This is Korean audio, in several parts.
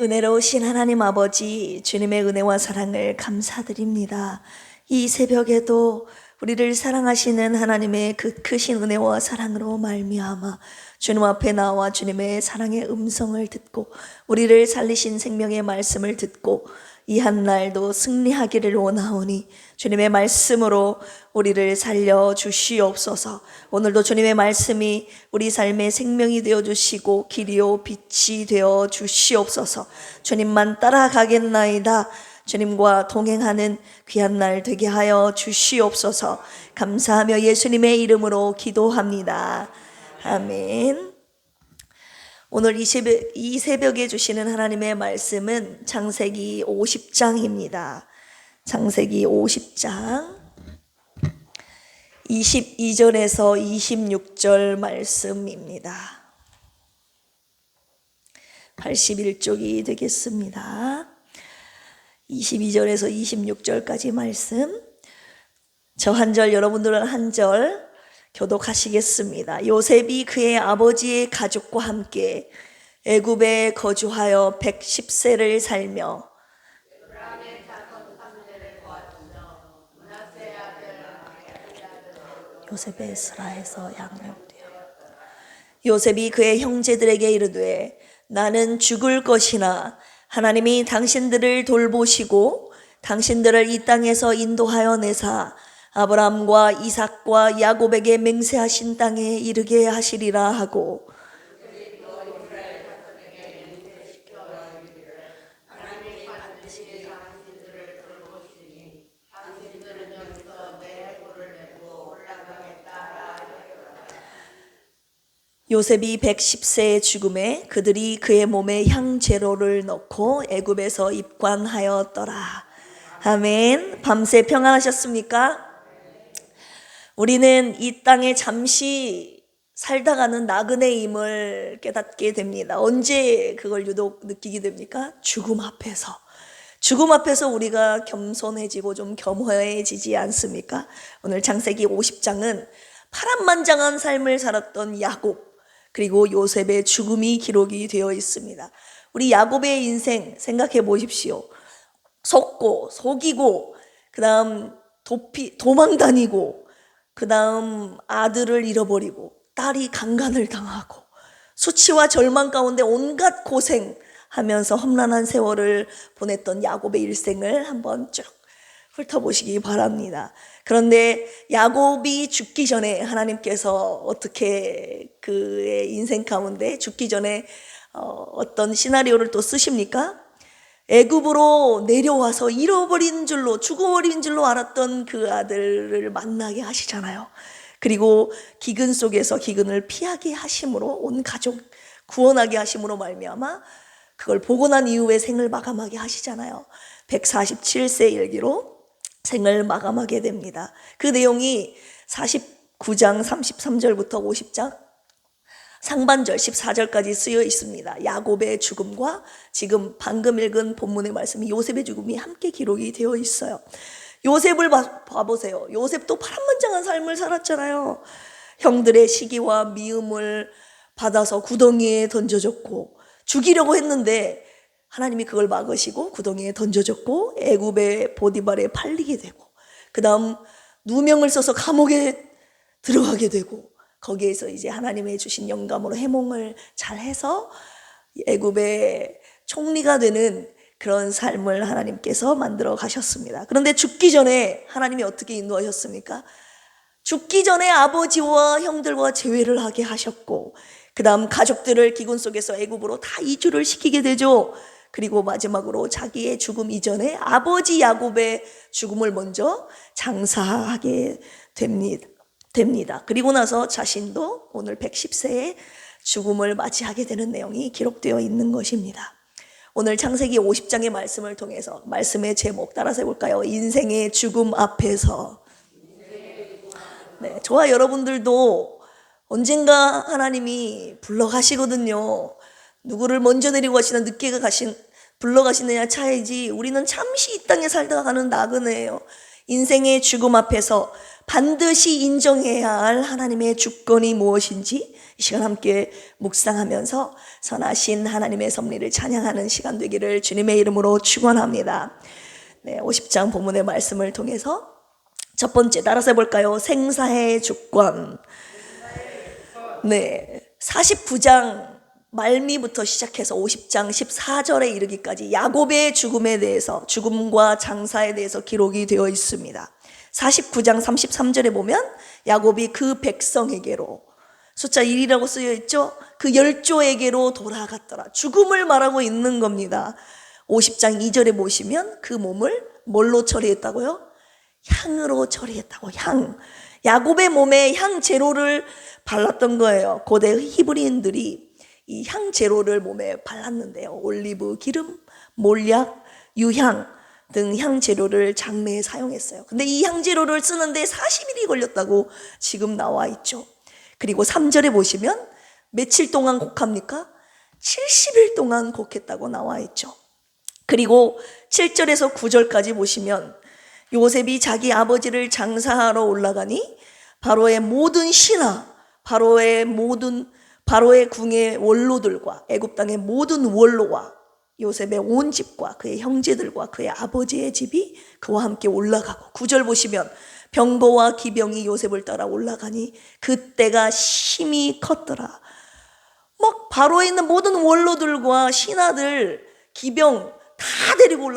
은혜로우신 하나님 아버지, 주님의 은혜와 사랑을 감사드립니다. 이 새벽에도 우리를 사랑하시는 하나님의 그 크신 은혜와 사랑으로 말미암아 주님 앞에 나와 주님의 사랑의 음성을 듣고 우리를 살리신 생명의 말씀을 듣고 이 한 날도 승리하기를 원하오니 주님의 말씀으로 우리를 살려 주시옵소서. 오늘도 주님의 말씀이 우리 삶의 생명이 되어 주시고 길이요 빛이 되어 주시옵소서. 주님만 따라가겠나이다. 주님과 동행하는 귀한 날 되게 하여 주시옵소서. 감사하며 예수님의 이름으로 기도합니다. 아멘. 오늘 이 새벽에 주시는 하나님의 말씀은 창세기 50장입니다. 창세기 50장 22절에서 26절 말씀입니다. 81쪽이 되겠습니다. 22절에서 26절까지 말씀, 저 한 절, 여러분들은 한 절 교독하시겠습니다. 요셉이 그의 아버지의 가족과 함께 애굽에 거주하여 110세를 살며 요셉의 스라에서 양육되어 요셉이 그의 형제들에게 이르되 나는 죽을 것이나 하나님이 당신들을 돌보시고 당신들을 이 땅에서 인도하여 내사 아브라함과 이삭과 야곱에게 맹세하신 땅에 이르게 하시리라 하고 요셉이 110세의 죽음에 그들이 그의 몸에 향제로를 넣고 애굽에서 입관하였더라. 아멘. 밤새 평안하셨습니까? 우리는 이 땅에 잠시 살다가는 나그네임을 깨닫게 됩니다. 언제 그걸 유독 느끼게 됩니까? 죽음 앞에서. 죽음 앞에서 우리가 겸손해지고 좀 겸허해지지 않습니까? 오늘 창세기 50장은 파란만장한 삶을 살았던 야곱 그리고 요셉의 죽음이 기록이 되어 있습니다. 우리 야곱의 인생 생각해 보십시오. 속고 속이고 그 다음 도망 다니고 그 다음 아들을 잃어버리고 딸이 강간을 당하고 수치와 절망 가운데 온갖 고생하면서 험난한 세월을 보냈던 야곱의 일생을 한번 쭉 훑어보시기 바랍니다. 그런데 야곱이 죽기 전에 하나님께서 어떻게 그의 인생 가운데 죽기 전에 어떤 시나리오를 또 쓰십니까? 애굽으로 내려와서 잃어버린 줄로 죽어버린 줄로 알았던 그 아들을 만나게 하시잖아요. 그리고 기근 속에서 기근을 피하게 하심으로 온 가족 구원하게 하심으로 말미암아 그걸 보고 난 이후에 생을 마감하게 하시잖아요. 147세 일기로 생을 마감하게 됩니다. 그 내용이 49장 33절부터 50장 상반절 14절까지 쓰여 있습니다. 야곱의 죽음과 지금 방금 읽은 본문의 말씀이 요셉의 죽음이 함께 기록이 되어 있어요. 요셉을 봐보세요. 요셉도 파란만장한 삶을 살았잖아요. 형들의 시기와 미움을 받아서 구덩이에 던져졌고 죽이려고 했는데 하나님이 그걸 막으시고 구덩이에 던져졌고 애굽의 보디발에 팔리게 되고 그 다음 누명을 써서 감옥에 들어가게 되고 거기에서 이제 하나님의 주신 영감으로 해몽을 잘해서 애굽의 총리가 되는 그런 삶을 하나님께서 만들어 가셨습니다. 그런데 죽기 전에 하나님이 어떻게 인도하셨습니까? 죽기 전에 아버지와 형들과 재회를 하게 하셨고 그 다음 가족들을 기근 속에서 애굽으로 다 이주를 시키게 되죠. 그리고 마지막으로 자기의 죽음 이전에 아버지 야곱의 죽음을 먼저 장사하게 됩니다. 그리고 나서 자신도 오늘 110세의 죽음을 맞이하게 되는 내용이 기록되어 있는 것입니다. 오늘 창세기 50장의 말씀을 통해서 말씀의 제목 따라서 해볼까요? 인생의 죽음 앞에서. 네, 저와 여러분들도 언젠가 하나님이 불러가시거든요. 누구를 먼저 내리고 가시나 늦게 불러가시느냐 차이지 우리는 잠시 이 땅에 살다가 가는 나그네예요. 인생의 죽음 앞에서 반드시 인정해야 할 하나님의 주권이 무엇인지 이 시간 함께 묵상하면서 선하신 하나님의 섭리를 찬양하는 시간 되기를 주님의 이름으로 축원합니다. 네, 50장 본문의 말씀을 통해서 첫 번째 따라서 해볼까요? 생사의 주권. 네, 49장 말미부터 시작해서 50장 14절에 이르기까지 야곱의 죽음에 대해서, 죽음과 장사에 대해서 기록이 되어 있습니다. 49장 33절에 보면 야곱이 그 백성에게로, 숫자 1이라고 쓰여 있죠? 그 열조에게로 돌아갔더라. 죽음을 말하고 있는 겁니다. 50장 2절에 보시면 그 몸을 뭘로 처리했다고요? 향으로 처리했다고. 향. 야곱의 몸에 향 제로를 발랐던 거예요. 고대 히브리인들이 이 향 제로를 몸에 발랐는데요. 올리브 기름, 몰약, 유향 등 향 재료를 장례에 사용했어요. 근데 이 향 재료를 쓰는데 40일이 걸렸다고 지금 나와 있죠. 그리고 3절에 보시면 며칠 동안 곡합니까? 70일 동안 곡했다고 나와 있죠. 그리고 7절에서 9절까지 보시면 요셉이 자기 아버지를 장사하러 올라가니 바로의 모든 신하, 바로의 궁의 원로들과 애굽 땅의 모든 원로와 요셉의 온 집과 그의 형제들과 그의 아버지의 집이 그와 함께 올라가고, 9절 보시면 병거와 기병이 요셉을 따라 올라가니 그때가 심히 컸더라. 막 바로에 있는 모든 원로들과 신하들, 기병 다 데리고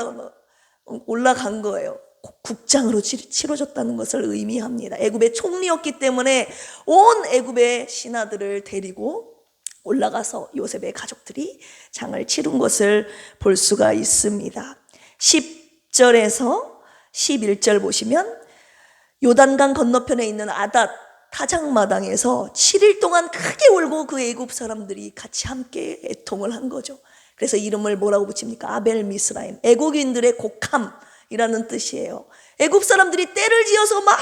올라간 거예요. 국장으로 치러졌다는 것을 의미합니다. 애굽의 총리였기 때문에 온 애굽의 신하들을 데리고 올라가서 요셉의 가족들이 장을 치른 것을 볼 수가 있습니다. 10절에서 11절 보시면 요단강 건너편에 있는 아닷 타작마당에서 7일 동안 크게 울고 그 애굽 사람들이 같이 함께 애통을 한 거죠. 그래서 이름을 뭐라고 붙입니까? 아벨 미스라임, 애국인들의 곡함이라는 뜻이에요. 애굽 사람들이 떼를 지어서 막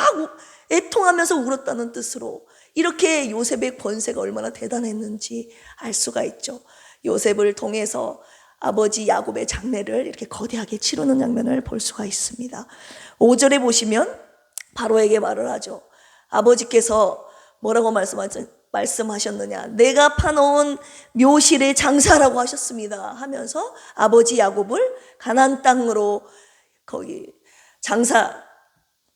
애통하면서 울었다는 뜻으로, 이렇게 요셉의 권세가 얼마나 대단했는지 알 수가 있죠. 요셉을 통해서 아버지 야곱의 장례를 이렇게 거대하게 치르는 장면을 볼 수가 있습니다. 5절에 보시면 바로에게 말을 하죠. 아버지께서 뭐라고 말씀하셨느냐? 내가 파놓은 묘실의 장사라고 하셨습니다 하면서 아버지 야곱을 가나안 땅으로, 거기 장사,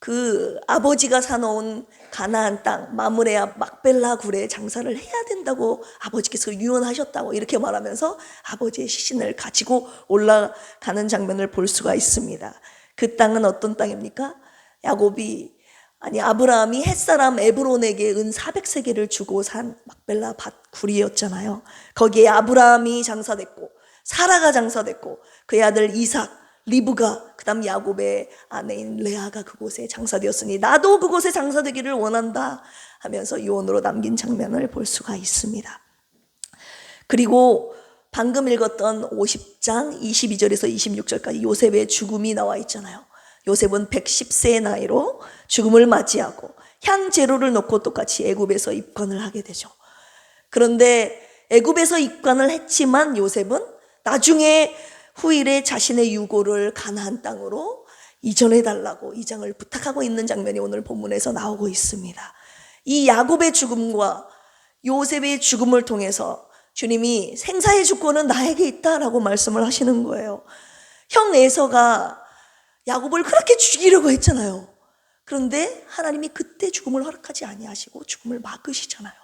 그 아버지가 사놓은 가나안 땅 마므레 앞 막벨라 굴에 장사를 해야 된다고 아버지께서 유언하셨다고 이렇게 말하면서 아버지의 시신을 가지고 올라가는 장면을 볼 수가 있습니다. 그 땅은 어떤 땅입니까? 아브라함이 햇사람 에브론에게 은 400세겔을 주고 산 막벨라 밭 굴이었잖아요. 거기에 아브라함이 장사됐고 사라가 장사됐고 그의 아들 이삭, 리브가, 그 다음 야곱의 아내인 레아가 그곳에 장사되었으니 나도 그곳에 장사되기를 원한다 하면서 유언으로 남긴 장면을 볼 수가 있습니다. 그리고 방금 읽었던 50장 22절에서 26절까지 요셉의 죽음이 나와 있잖아요. 요셉은 110세의 나이로 죽음을 맞이하고 향 재료를 놓고 똑같이 애굽에서 입관을 하게 되죠. 그런데 애굽에서 입관을 했지만 요셉은 나중에 후일에 자신의 유고를 가나안 땅으로 이전해 달라고 이장을 부탁하고 있는 장면이 오늘 본문에서 나오고 있습니다. 이 야곱의 죽음과 요셉의 죽음을 통해서 주님이 생사의 주권은 나에게 있다라고 말씀을 하시는 거예요. 형 에서가 야곱을 그렇게 죽이려고 했잖아요. 그런데 하나님이 그때 죽음을 허락하지 아니하시고 죽음을 막으시잖아요.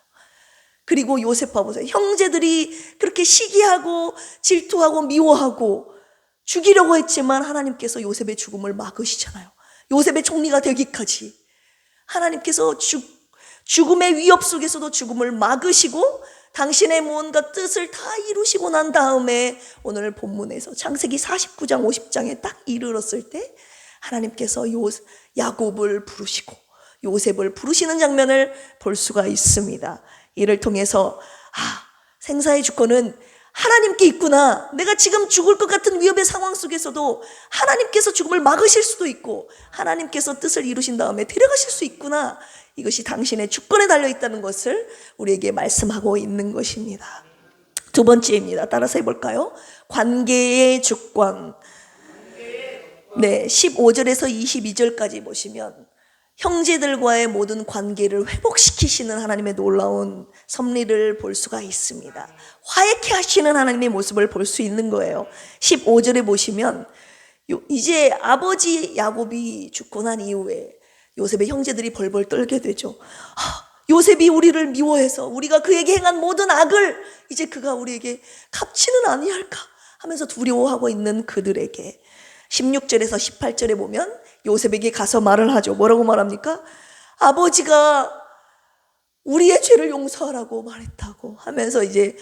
그리고 요셉 봐보세요. 형제들이 그렇게 시기하고 질투하고 미워하고 죽이려고 했지만 하나님께서 요셉의 죽음을 막으시잖아요. 요셉의 총리가 되기까지 하나님께서 죽음의 위협 속에서도 죽음을 막으시고 당신의 무언가 뜻을 다 이루시고 난 다음에 오늘 본문에서 창세기 49장 50장에 딱 이르렀을 때 하나님께서 야곱을 부르시고 요셉을 부르시는 장면을 볼 수가 있습니다. 이를 통해서 생사의 주권은 하나님께 있구나. 내가 지금 죽을 것 같은 위협의 상황 속에서도 하나님께서 죽음을 막으실 수도 있고 하나님께서 뜻을 이루신 다음에 데려가실 수 있구나. 이것이 당신의 주권에 달려있다는 것을 우리에게 말씀하고 있는 것입니다. 두 번째입니다. 따라서 해볼까요? 관계의 주권. 네, 15절에서 22절까지 보시면 형제들과의 모든 관계를 회복시키시는 하나님의 놀라운 섭리를 볼 수가 있습니다. 화해케 하시는 하나님의 모습을 볼 수 있는 거예요. 15절에 보시면 이제 아버지 야곱이 죽고 난 이후에 요셉의 형제들이 벌벌 떨게 되죠. 요셉이 우리를 미워해서 우리가 그에게 행한 모든 악을 이제 그가 우리에게 갚지는 아니할까 하면서 두려워하고 있는 그들에게 16절에서 18절에 보면 요셉에게 가서 말을 하죠. 뭐라고 말합니까? 아버지가 우리의 죄를 용서하라고 말했다고 하면서 이제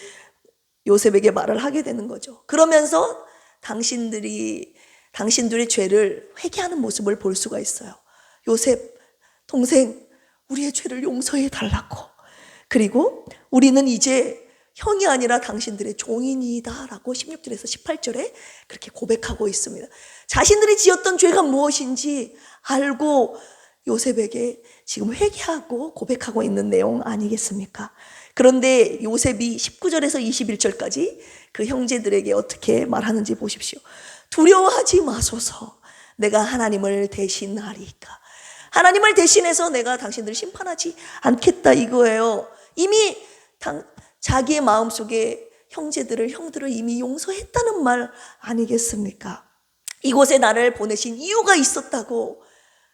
요셉에게 말을 하게 되는 거죠. 그러면서 당신들의 죄를 회개하는 모습을 볼 수가 있어요. 요셉 동생, 우리의 죄를 용서해 달라고. 그리고 우리는 이제 형이 아니라 당신들의 종인이다 라고 16절에서 18절에 그렇게 고백하고 있습니다. 자신들이 지었던 죄가 무엇인지 알고 요셉에게 지금 회개하고 고백하고 있는 내용 아니겠습니까? 그런데 요셉이 19절에서 21절까지 그 형제들에게 어떻게 말하는지 보십시오. 두려워하지 마소서. 내가 하나님을 대신하리까. 하나님을 대신해서 내가 당신들을 심판하지 않겠다 이거예요. 이미 자기의 마음속에 형들을 이미 용서했다는 말 아니겠습니까? 이곳에 나를 보내신 이유가 있었다고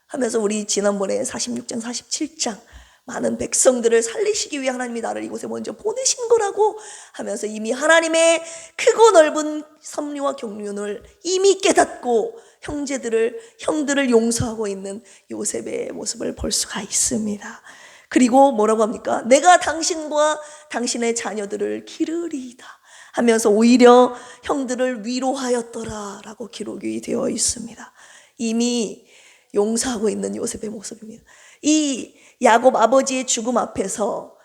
하면서 우리 지난번에 46장 47장 많은 백성들을 살리시기 위해 하나님이 나를 이곳에 먼저 보내신 거라고 하면서 이미 하나님의 크고 넓은 섭리와 경륜을 이미 깨닫고 형들을 용서하고 있는 요셉의 모습을 볼 수가 있습니다. 그리고 뭐라고 합니까? 내가 당신과 당신의 자녀들을 기르리이다 하면서 오히려 형들을 위로하였더라 라고 기록이 되어 있습니다. 이미 용서하고 있는 요셉의 모습입니다. 이 야곱 아버지의 죽음 앞에서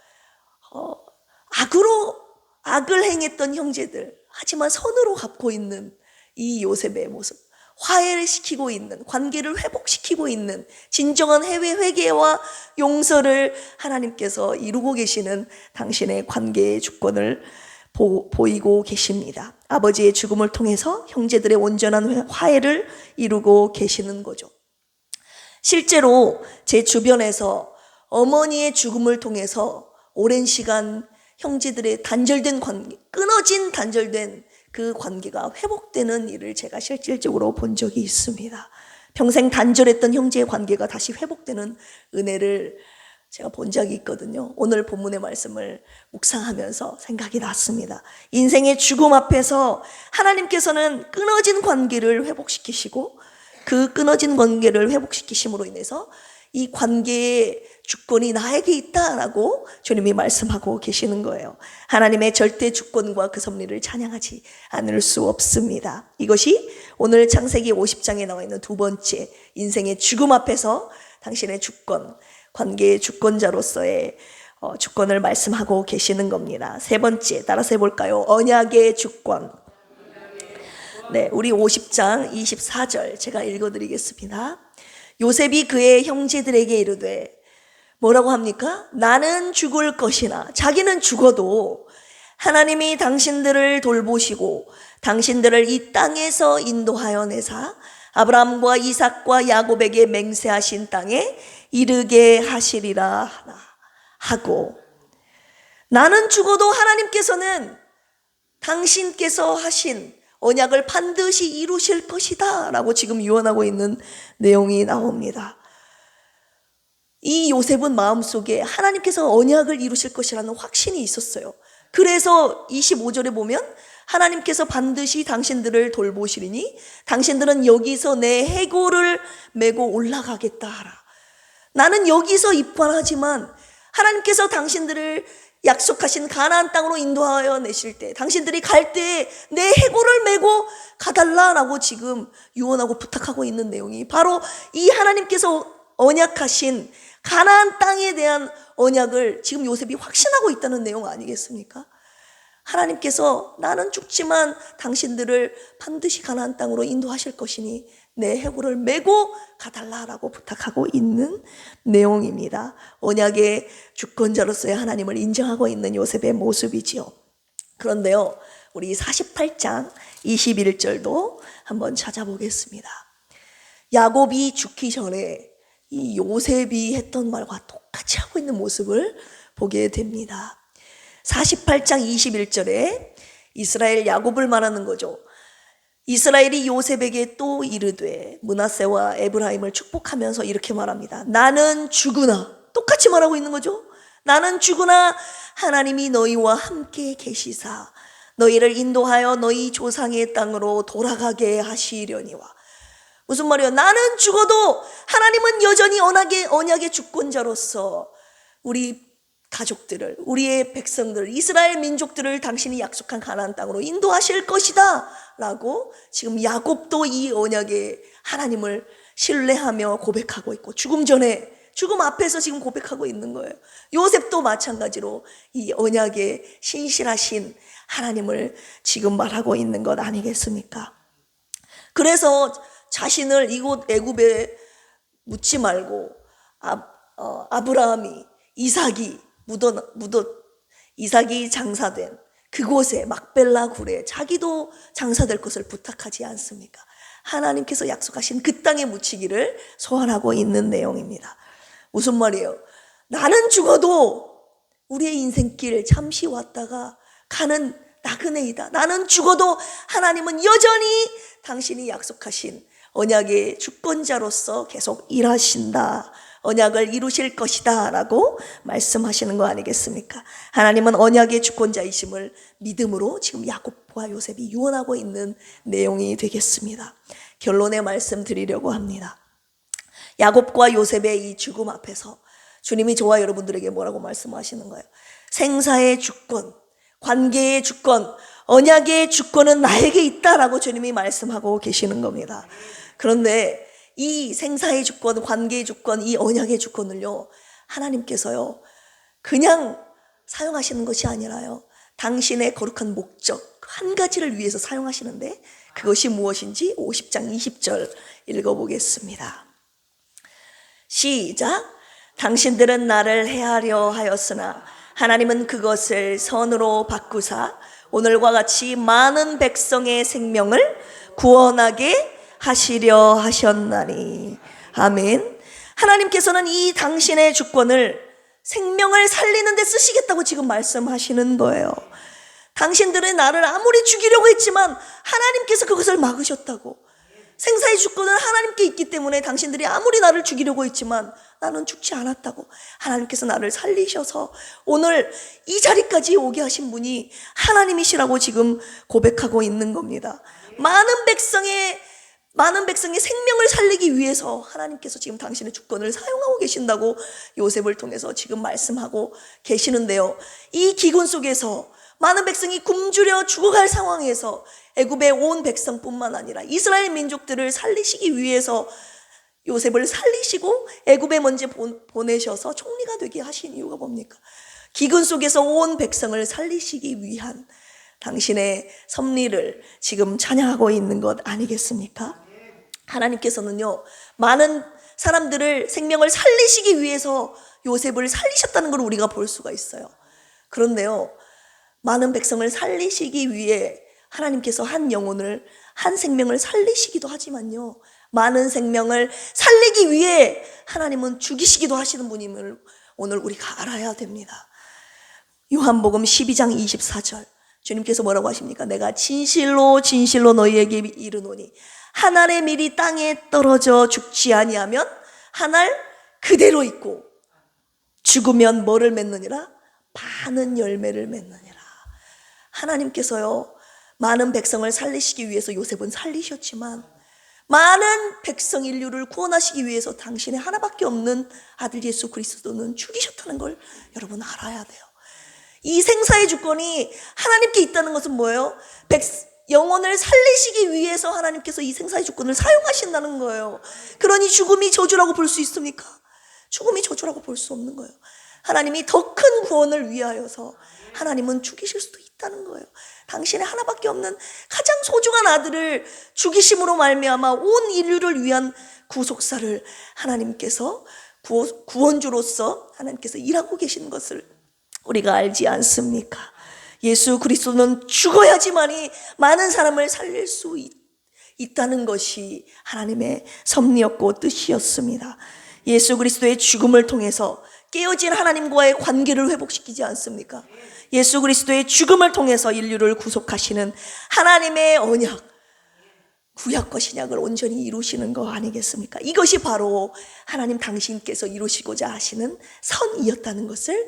악을 행했던 형제들, 하지만 선으로 갚고 있는 이 요셉의 모습, 화해를 시키고 있는, 관계를 회복시키고 있는 진정한 해외 회개와 용서를 하나님께서 이루고 계시는 당신의 관계의 주권을 보이고 계십니다. 아버지의 죽음을 통해서 형제들의 온전한 화해를 이루고 계시는 거죠. 실제로 제 주변에서 어머니의 죽음을 통해서 오랜 시간 형제들의 단절된 그 관계가 회복되는 일을 제가 실질적으로 본 적이 있습니다. 평생 단절했던 형제의 관계가 다시 회복되는 은혜를 제가 본 적이 있거든요. 오늘 본문의 말씀을 묵상하면서 생각이 났습니다. 인생의 죽음 앞에서 하나님께서는 끊어진 관계를 회복시키시고 그 끊어진 관계를 회복시키심으로 인해서 이 관계의 주권이 나에게 있다라고 주님이 말씀하고 계시는 거예요. 하나님의 절대 주권과 그 섭리를 찬양하지 않을 수 없습니다. 이것이 오늘 창세기 50장에 나와 있는 두 번째 인생의 죽음 앞에서 당신의 주권, 관계의 주권자로서의 주권을 말씀하고 계시는 겁니다. 세 번째 따라서 해볼까요? 언약의 주권. 네, 우리 50장 24절 제가 읽어드리겠습니다. 요셉이 그의 형제들에게 이르되 뭐라고 합니까? 나는 죽을 것이나 자기는 죽어도 하나님이 당신들을 돌보시고 당신들을 이 땅에서 인도하여 내사 아브라함과 이삭과 야곱에게 맹세하신 땅에 이르게 하시리라 하고, 나는 죽어도 하나님께서는 당신께서 하신 언약을 반드시 이루실 것이다 라고 지금 유언하고 있는 내용이 나옵니다. 이 요셉은 마음속에 하나님께서 언약을 이루실 것이라는 확신이 있었어요. 그래서 25절에 보면 하나님께서 반드시 당신들을 돌보시리니 당신들은 여기서 내 해골을 메고 올라가겠다 하라. 나는 여기서 입관하지만 하나님께서 당신들을 약속하신 가나안 땅으로 인도하여 내실 때 당신들이 갈 때 내 해골을 메고 가달라라고 지금 유언하고 부탁하고 있는 내용이 바로 이 하나님께서 언약하신 가나안 땅에 대한 언약을 지금 요셉이 확신하고 있다는 내용 아니겠습니까? 하나님께서 나는 죽지만 당신들을 반드시 가나안 땅으로 인도하실 것이니 내 해골을 메고 가달라라고 부탁하고 있는 내용입니다. 언약의 주권자로서의 하나님을 인정하고 있는 요셉의 모습이지요. 그런데요, 우리 48장 21절도 한번 찾아보겠습니다. 야곱이 죽기 전에 이 요셉이 했던 말과 똑같이 하고 있는 모습을 보게 됩니다. 48장 21절에 이스라엘 야곱을 말하는 거죠. 이스라엘이 요셉에게 또 이르되, 므낫세와 에브라임을 축복하면서 이렇게 말합니다. 나는 주구나. 똑같이 말하고 있는 거죠. 나는 주구나 하나님이 너희와 함께 계시사 너희를 인도하여 너희 조상의 땅으로 돌아가게 하시려니와. 무슨 말이에요? 나는 죽어도 하나님은 여전히 언약의 주권자로서 우리 가족들을, 우리의 백성들, 이스라엘 민족들을 당신이 약속한 가나안 땅으로 인도하실 것이다 라고 지금 야곱도 이 언약의 하나님을 신뢰하며 고백하고 있고, 죽음 앞에서 지금 고백하고 있는 거예요. 요셉도 마찬가지로 이 언약의 신실하신 하나님을 지금 말하고 있는 것 아니겠습니까? 그래서 자신을 이곳 애굽에 묻지 말고 아브라함이 이삭이 장사된 그곳에 막벨라 굴에 자기도 장사될 것을 부탁하지 않습니까? 하나님께서 약속하신 그 땅에 묻히기를 소원하고 있는 내용입니다. 무슨 말이에요? 나는 죽어도 우리의 인생길 잠시 왔다가 가는 나그네이다. 나는 죽어도 하나님은 여전히 당신이 약속하신 언약의 주권자로서 계속 일하신다. 언약을 이루실 것이다 라고 말씀하시는 거 아니겠습니까? 하나님은 언약의 주권자이심을 믿음으로 지금 야곱과 요셉이 유언하고 있는 내용이 되겠습니다. 결론의 말씀 드리려고 합니다. 야곱과 요셉의 이 죽음 앞에서 주님이 저와 여러분들에게 뭐라고 말씀하시는 거예요? 생사의 주권, 관계의 주권, 언약의 주권은 나에게 있다라고 주님이 말씀하고 계시는 겁니다. 그런데 이 생사의 주권, 관계의 주권, 이 언약의 주권을요, 하나님께서요 그냥 사용하시는 것이 아니라요, 당신의 거룩한 목적 한 가지를 위해서 사용하시는데, 그것이 무엇인지 50장 20절 읽어보겠습니다. 시작. 당신들은 나를 해하려 하였으나 하나님은 그것을 선으로 바꾸사 오늘과 같이 많은 백성의 생명을 구원하게 하시려 하셨나니. 아멘. 하나님께서는 이 당신의 주권을 생명을 살리는 데 쓰시겠다고 지금 말씀하시는 거예요. 당신들은 나를 아무리 죽이려고 했지만 하나님께서 그것을 막으셨다고. 생사의 주권은 하나님께 있기 때문에 당신들이 아무리 나를 죽이려고 했지만 나는 죽지 않았다고. 하나님께서 나를 살리셔서 오늘 이 자리까지 오게 하신 분이 하나님이시라고 지금 고백하고 있는 겁니다. 많은 백성의 생명을 살리기 위해서 하나님께서 지금 당신의 주권을 사용하고 계신다고 요셉을 통해서 지금 말씀하고 계시는데요. 이 기근 속에서 많은 백성이 굶주려 죽어갈 상황에서 애굽의 온 백성뿐만 아니라 이스라엘 민족들을 살리시기 위해서 요셉을 살리시고 애굽에 먼저 보내셔서 총리가 되게 하신 이유가 뭡니까? 기근 속에서 온 백성을 살리시기 위한 당신의 섭리를 지금 찬양하고 있는 것 아니겠습니까? 하나님께서는요, 많은 사람들을 생명을 살리시기 위해서 요셉을 살리셨다는 걸 우리가 볼 수가 있어요. 그런데요, 많은 백성을 살리시기 위해 하나님께서 한 영혼을, 한 생명을 살리시기도 하지만요, 많은 생명을 살리기 위해 하나님은 죽이시기도 하시는 분임을 오늘 우리가 알아야 됩니다. 요한복음 12장 24절 주님께서 뭐라고 하십니까? 내가 진실로 진실로 너희에게 이르노니 한 알의 밀이 땅에 떨어져 죽지 아니하면 한 알 그대로 있고 죽으면 뭐를 맺느니라? 많은 열매를 맺느니라. 하나님께서요, 많은 백성을 살리시기 위해서 요셉은 살리셨지만 많은 백성 인류를 구원하시기 위해서 당신의 하나밖에 없는 아들 예수 그리스도는 죽이셨다는 걸 여러분 알아야 돼요. 이 생사의 주권이 하나님께 있다는 것은 뭐예요? 영혼을 살리시기 위해서 하나님께서 이 생사의 주권을 사용하신다는 거예요. 그러니 죽음이 저주라고 볼 수 있습니까? 죽음이 저주라고 볼 수 없는 거예요. 하나님이 더 큰 구원을 위하여서 하나님은 죽이실 수도 있다는 거예요. 당신의 하나밖에 없는 가장 소중한 아들을 죽이심으로 말미암아 온 인류를 위한 구속사를 하나님께서 구원주로서 하나님께서 일하고 계시는 것을 우리가 알지 않습니까? 예수 그리스도는 죽어야지만이 많은 사람을 살릴 수 있다는 것이 하나님의 섭리였고 뜻이었습니다. 예수 그리스도의 죽음을 통해서 깨어진 하나님과의 관계를 회복시키지 않습니까? 예수 그리스도의 죽음을 통해서 인류를 구속하시는 하나님의 언약, 구약과 신약을 온전히 이루시는 거 아니겠습니까? 이것이 바로 하나님 당신께서 이루시고자 하시는 선이었다는 것을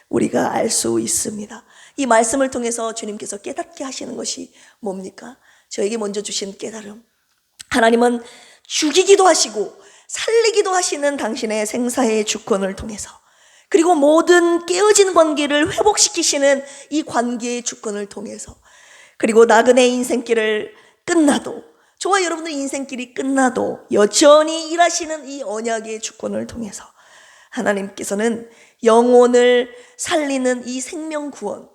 우리가 알 수 있습니다. 이 말씀을 통해서 주님께서 깨닫게 하시는 것이 뭡니까? 저에게 먼저 주신 깨달음, 하나님은 죽이기도 하시고 살리기도 하시는 당신의 생사의 주권을 통해서, 그리고 모든 깨어진 관계를 회복시키시는 이 관계의 주권을 통해서, 그리고 나그네 인생길을 끝나도, 저와 여러분들 인생길이 끝나도 여전히 일하시는 이 언약의 주권을 통해서 하나님께서는 영혼을 살리는 이 생명구원,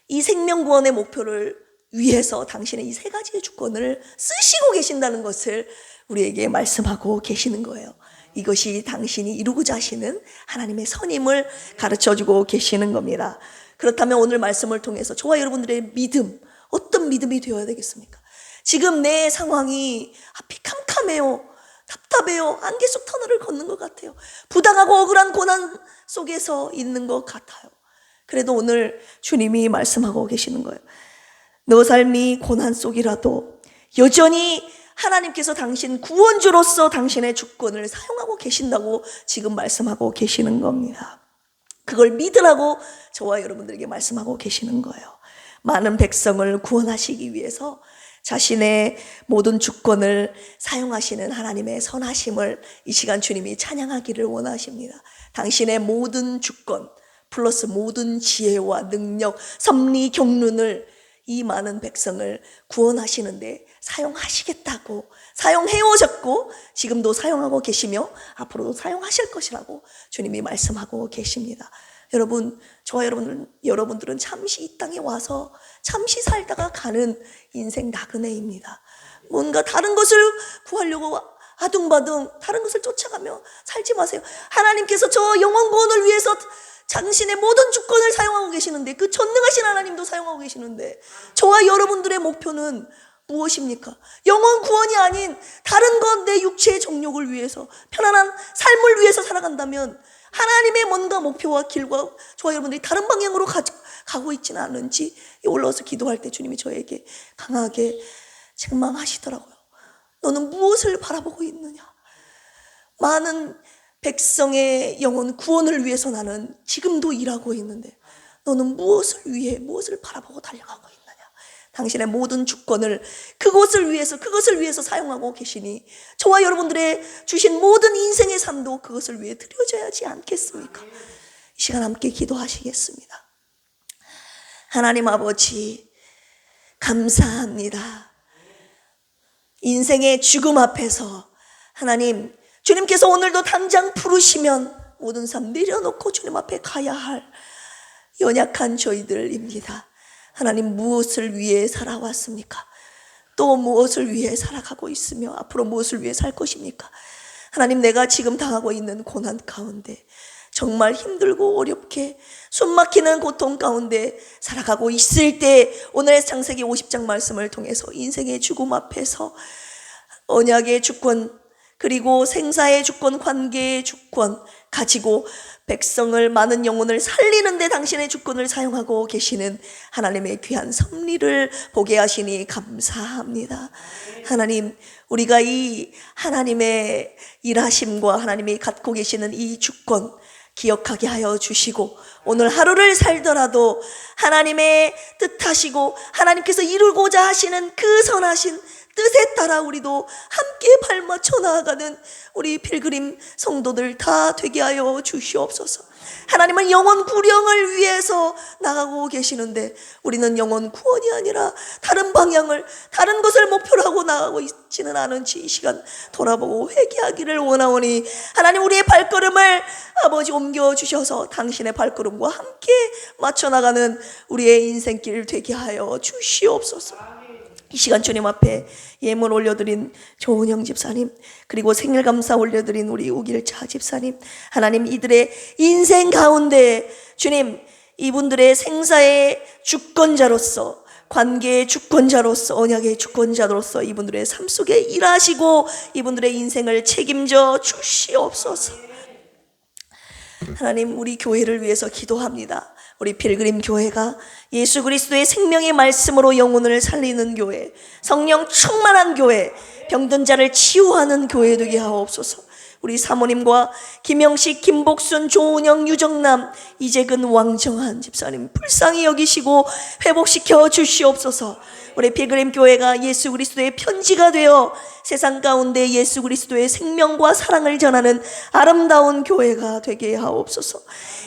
이 생명구원의 목표를 위해서 당신의 이 세 가지의 주권을 쓰시고 계신다는 것을 우리에게 말씀하고 계시는 거예요. 이것이 당신이 이루고자 하시는 하나님의 선임을 가르쳐주고 계시는 겁니다. 그렇다면 오늘 말씀을 통해서 저와 여러분들의 믿음, 어떤 믿음이 되어야 되겠습니까? 지금 내 상황이 앞이 캄캄해요, 답답해요, 안개 속 터널을 걷는 것 같아요, 부당하고 억울한 고난 속에서 있는 것 같아요. 그래도 오늘 주님이 말씀하고 계시는 거예요. 너 삶이 고난 속이라도 여전히 하나님께서 당신 구원주로서 당신의 주권을 사용하고 계신다고 지금 말씀하고 계시는 겁니다. 그걸 믿으라고 저와 여러분들에게 말씀하고 계시는 거예요. 많은 백성을 구원하시기 위해서 자신의 모든 주권을 사용하시는 하나님의 선하심을 이 시간 주님이 찬양하기를 원하십니다. 당신의 모든 주권 플러스 모든 지혜와 능력, 섭리, 경륜을 이 많은 백성을 구원하시는데 사용하시겠다고, 사용해 오셨고 지금도 사용하고 계시며 앞으로도 사용하실 것이라고 주님이 말씀하고 계십니다. 여러분, 저와 여러분들은 잠시 이 땅에 와서 잠시 살다가 가는 인생 나그네입니다. 뭔가 다른 것을 구하려고 아둥바둥 다른 것을 쫓아가며 살지 마세요. 하나님께서 저 영혼 구원을 위해서 당신의 모든 주권을 사용하고 계시는데, 그 전능하신 하나님도 사용하고 계시는데 저와 여러분들의 목표는 무엇입니까? 영혼 구원이 아닌 다른 것, 내 육체의 정욕을 위해서, 편안한 삶을 위해서 살아간다면 하나님의 뭔가 목표와 길과 저와 여러분들이 다른 방향으로 가고 있지는 않은지 올라와서 기도할 때 주님이 저에게 강하게 책망하시더라고요. 너는 무엇을 바라보고 있느냐? 많은 백성의 영혼 구원을 위해서 나는 지금도 일하고 있는데 너는 무엇을 위해, 무엇을 바라보고 달려가고 있느냐? 당신의 모든 주권을 그것을 위해서 사용하고 계시니 저와 여러분들의 주신 모든 인생의 삶도 그것을 위해 드려져야 하지 않겠습니까? 이 시간 함께 기도하시겠습니다. 하나님 아버지, 감사합니다. 인생의 죽음 앞에서 하나님, 주님께서 오늘도 당장 부르시면 모든 삶 내려놓고 주님 앞에 가야 할 연약한 저희들입니다. 하나님, 무엇을 위해 살아왔습니까? 또 무엇을 위해 살아가고 있으며 앞으로 무엇을 위해 살 것입니까? 하나님, 내가 지금 당하고 있는 고난 가운데 정말 힘들고 어렵게 숨막히는 고통 가운데 살아가고 있을 때 오늘의 창세기 50장 말씀을 통해서 인생의 죽음 앞에서 언약의 주권, 그리고 생사의 주권, 관계의 주권 가지고 백성을, 많은 영혼을 살리는데 당신의 주권을 사용하고 계시는 하나님의 귀한 섭리를 보게 하시니 감사합니다. 하나님, 우리가 이 하나님의 일하심과 하나님이 갖고 계시는 이 주권 기억하게 하여 주시고, 오늘 하루를 살더라도 하나님의 뜻하시고 하나님께서 이루고자 하시는 그 선하신 뜻에 따라 우리도 함께 발맞춰 나아가는 우리 필그림 성도들 다 되게 하여 주시옵소서. 하나님은 영혼 구령을 위해서 나가고 계시는데 우리는 영혼 구원이 아니라 다른 방향을, 다른 것을 목표로 하고 나가고 있지는 않은지 이 시간 돌아보고 회개하기를 원하오니 하나님, 우리의 발걸음을 아버지 옮겨주셔서 당신의 발걸음과 함께 맞춰 나가는 우리의 인생길 되게 하여 주시옵소서. 이 시간 주님 앞에 예물 올려드린 조은영 집사님, 그리고 생일감사 올려드린 우리 우길차 집사님, 하나님, 이들의 인생 가운데 주님, 이분들의 생사의 주권자로서, 관계의 주권자로서, 언약의 주권자로서 이분들의 삶 속에 일하시고 이분들의 인생을 책임져 주시옵소서. 하나님, 우리 교회를 위해서 기도합니다. 우리 필그림 교회가 예수 그리스도의 생명의 말씀으로 영혼을 살리는 교회, 성령 충만한 교회, 병든 자를 치유하는 교회 되게 하옵소서. 우리 사모님과 김영식, 김복순, 조은영, 유정남, 이재근, 왕정한 집사님 불쌍히 여기시고 회복시켜 주시옵소서. 우리 필그림 교회가 예수 그리스도의 편지가 되어 세상 가운데 예수 그리스도의 생명과 사랑을 전하는 아름다운 교회가 되게 하옵소서.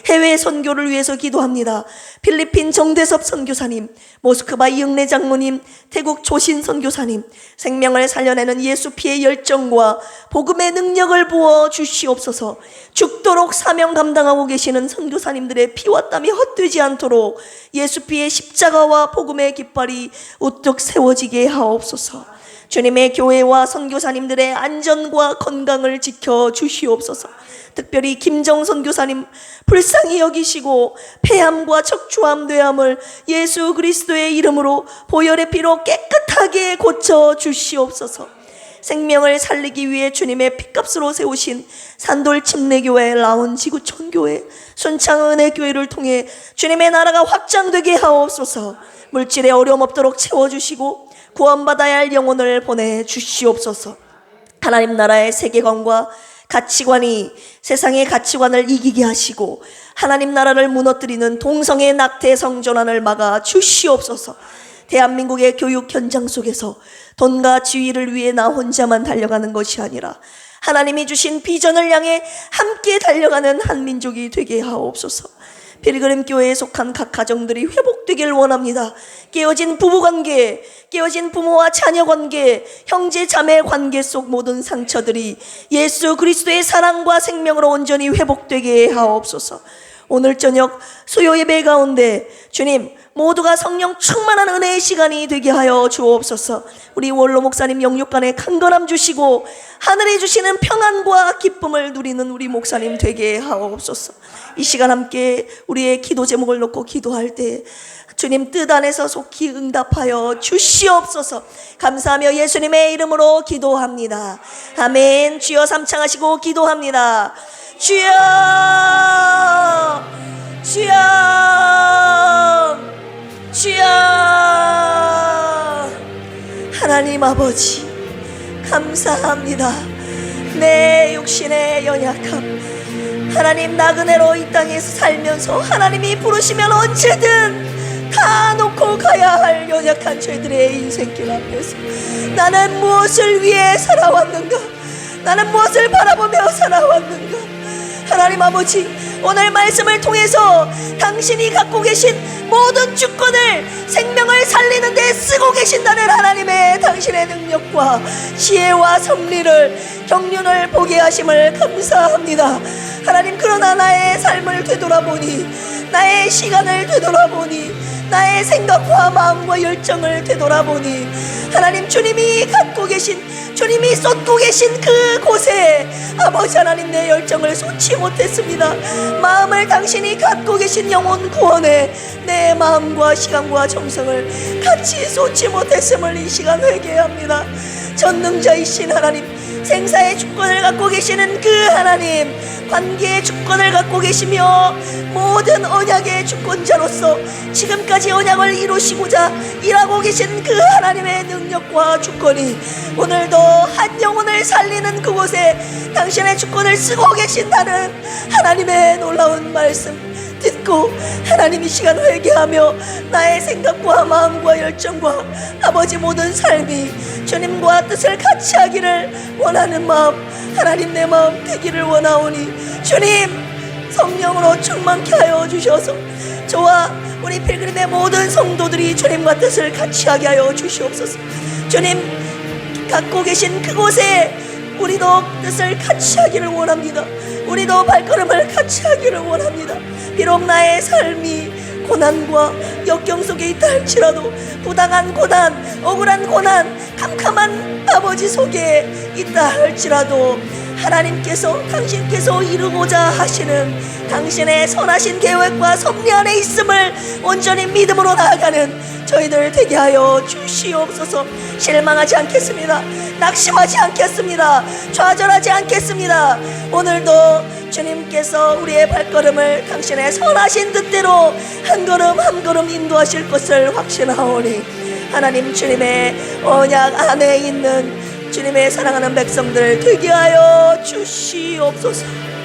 해외 선교를 위해서 기도합니다. 필리핀 정대섭 선교사님, 모스크바 이응래 장로님, 태국 조신 선교사님, 생명을 살려내는 예수 피의 열정과 복음의 능력을 부어 주시옵소서. 죽도록 사명 감당하고 계시는 선교사님들의 피와 땀이 헛되지 않도록 예수 피의 십자가와 복음의 깃발이 우뚝 세워지게 하옵소서. 주님의 교회와 선교사님들의 안전과 건강을 지켜 주시옵소서. 특별히 김정 선교사님 불쌍히 여기시고 폐암과 척추암, 뇌암을 예수 그리스도의 이름으로 보혈의 피로 깨끗하게 고쳐 주시옵소서. 생명을 살리기 위해 주님의 피값으로 세우신 산돌 침례교회, 라온 지구촌교회, 순창은혜교회를 통해 주님의 나라가 확장되게 하옵소서. 물질에 어려움 없도록 채워주시고 구원받아야 할 영혼을 보내주시옵소서. 하나님 나라의 세계관과 가치관이 세상의 가치관을 이기게 하시고 하나님 나라를 무너뜨리는 동성애 낙태 성전환을 막아 주시옵소서. 대한민국의 교육 현장 속에서 돈과 지위를 위해 나 혼자만 달려가는 것이 아니라 하나님이 주신 비전을 향해 함께 달려가는 한 민족이 되게 하옵소서. 필그림 교회에 속한 각 가정들이 회복되길 원합니다. 깨어진 부부관계, 깨어진 부모와 자녀관계, 형제 자매 관계 속 모든 상처들이 예수 그리스도의 사랑과 생명으로 온전히 회복되게 하옵소서. 오늘 저녁 수요 예배 가운데 주님 모두가 성령 충만한 은혜의 시간이 되게 하여 주옵소서. 우리 원로 목사님 영육간에 강건함 주시고 하늘에 주시는 평안과 기쁨을 누리는 우리 목사님 되게 하옵소서. 이 시간 함께 우리의 기도 제목을 놓고 기도할 때 주님 뜻 안에서 속히 응답하여 주시옵소서. 감사하며 예수님의 이름으로 기도합니다. 아멘. 주여 삼창하시고 기도합니다. 주여, 주여, 주여. 하나님 아버지 감사합니다. 내 육신의 연약함, 하나님 나그네로 이 땅에서 살면서 하나님이 부르시면 언제든 다 놓고 가야 할 연약한 죄들의 인생길 앞에서 나는 무엇을 위해 살아왔는가? 나는 무엇을 바라보며 살아왔는가? 하나님 아버지 오늘 말씀을 통해서 당신이 갖고 계신 모든 주권을 생명을 살리는 데 쓰고 계신다는 하나님의 당신의 능력과 지혜와 섭리를 경륜을 보게 하심을 감사합니다. 하나님 그러나 나의 삶을 되돌아보니, 나의 시간을 되돌아보니, 나의 생각과 마음과 열정을 되돌아보니 하나님 주님이 갖고 계신, 주님이 쏟고 계신 그곳에 아버지 하나님 내 열정을 쏟지 못했습니다. 마음을 당신이 갖고 계신 영혼 구원에 내 마음과 시간과 정성을 같이 쏟지 못했음을 이 시간 회개합니다. 전능자이신 하나님, 생사의 주권을 갖고 계시는 그 하나님, 관계의 주권을 갖고 계시며 모든 언약의 주권자로서 지금까지 언약을 이루시고자 일하고 계신 그 하나님의 능력과 주권이 오늘도 한 영혼을 살리는 그곳에 당신의 주권을 쓰고 계신다는 하나님의 놀라운 말씀 듣고 하나님 이 시간 회개하며 나의 생각과 마음과 열정과 아버지 모든 삶이 주님과 뜻을 같이 하기를 원하는 마음, 하나님 내 마음 되기를 원하오니 주님 성령으로 충만케 하여 주셔서 저와 우리 필그림의 모든 성도들이 주님과 뜻을 같이 하게 하여 주시옵소서. 주님 갖고 계신 그곳에 우리도 뜻을 같이 하기를 원합니다. 우리도 발걸음을 같이 하기를 원합니다. 비록 나의 삶이 고난과 역경 속에 있다 할지라도, 부당한 고난, 억울한 고난, 캄캄한 아버지 속에 있다 할지라도 하나님께서 당신께서 이루고자 하시는 당신의 선하신 계획과 섭리 안에 있음을 온전히 믿음으로 나아가는 저희들 되게 하여 주시옵소서. 실망하지 않겠습니다. 낙심하지 않겠습니다. 좌절하지 않겠습니다. 오늘도 주님께서 우리의 발걸음을 당신의 선하신 뜻대로 한 걸음 한 걸음 인도하실 것을 확신하오니 하나님, 주님의 언약 안에 있는 주님의 사랑하는 백성들 되게 하여 주시옵소서.